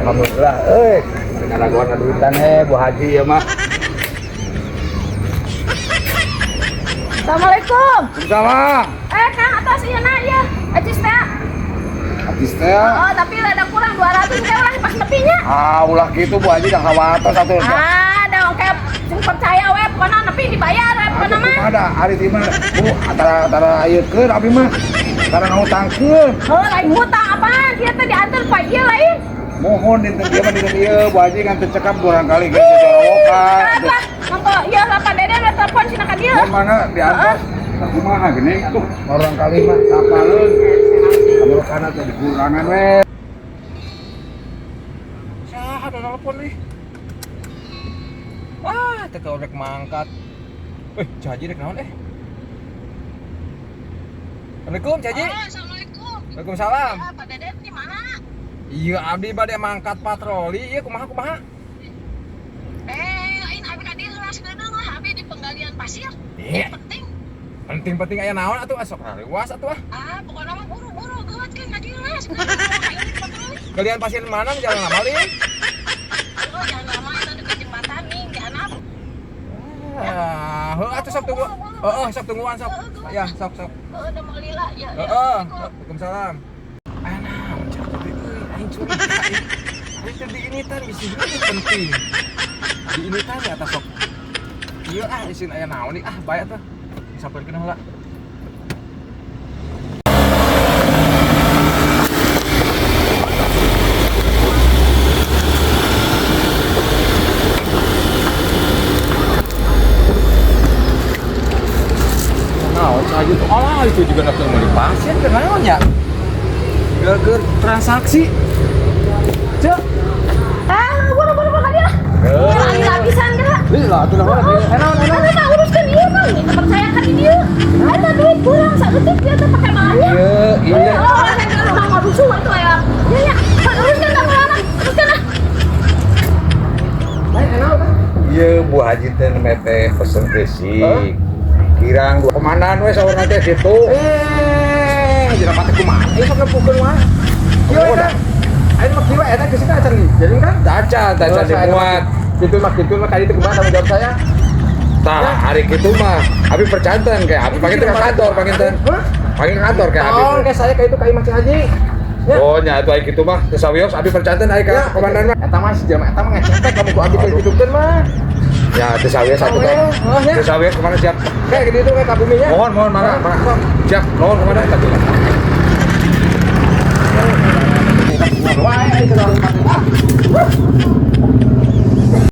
alhamdulillah. Dengan laguan duitan Bu Haji ya mah. Assalamualaikum. Sama. Kang atas iya na ya. Acis teh. Habis teh. Oh, tapi rada kurang 200 teh ulah pas nepinya. Ulah gitu Bu Haji dah kawatos satu. Dong kayak jeung percaya we pokona nepi dibayar we pokona mah. Ada hari di mah Bu antara ayekeun abi mah. Karena ngutangkeun. Lain ngutang apaan? Dia teh diantar Pak ieu lain. Mohon di dia mah di dieu Bu Haji kan teu cekap kurang kali ge jorowokan. Lah, mangko ieu Pak Dede udah telepon cenah ka dieu. Mana di atas? Kumaha gini tuh orang kali mah kapaleun. Kamu kana teh dikurangan we. Saha ada telepon nih. Wah, teka udah mangkat. Caji rek naon Assalamualaikum, Caji. Assalamualaikum. Waalaikumsalam. Pak Dede di mana? Iya, abdi bade mangkat patroli. Iya, kumaha? Lain abi ka dieu geus gedeung lah, abi di penggalian pasir. Iya. Penting aya naon atuh asok rariwas atuh Pokoknya mah buru-buru gawat kan ka dieu lah. Galian pasien mana jalan lama li? Jangan lama itu dekat jembatan nih, jangan apa. Atuh sok tunggu. Sok tungguan sok. Ya, sok. Udah mau lila ya. Waalaikumsalam. Naon cak teh euy, aing curiga. Aing teh di ini teh isi penting. Di ini teh di atas sok. Ieu isin aya naon nih bae atuh. Sampirkeun heula. Itu juga nak beli pasien kenapa ya? Gara-gara transaksi. Cek. Buru-buru ka dieu. Lagi-lagisan dah. Lah atuh lah enak. Nah, uruskan ieu mah, kita percaya ka dieu. Ada duit kurang saeutik dia teh pake banyak. Iya. Orang mah rusuh atuh aya. Ya, uruskan dah mana? Uruskan dah. Lain enak kan? Iya Bu Haji teh mete pesen kesik. Kirang komandan we saur teh kitu. Jeung mate kumaha? Sok nepukeun mah. Ieu kan. Aing mah kieu eta geus acan nih. Jadi kan Daca dimuat. Kitu mah kali itu kumaha tanggung jawab saya. Tah hari kitu mah abi percanten kayak abi panggil ke kantor panggil ke kantor kayak abi. Oh, kayak saya kayak itu kayak Mas Haji. Oh nya atuh kitu mah teu sawios abi percanten aya ka komandan mah. Eta mah jelema eta mah ngecek kamu ku abi kayak ditutkeun mah. Ya teu sawios atuh kan. Teu sawios kemana siap. Kayak gitu kayak kabuminya. Mohon mana. Siap nuhun komandan tadi. Wah, itu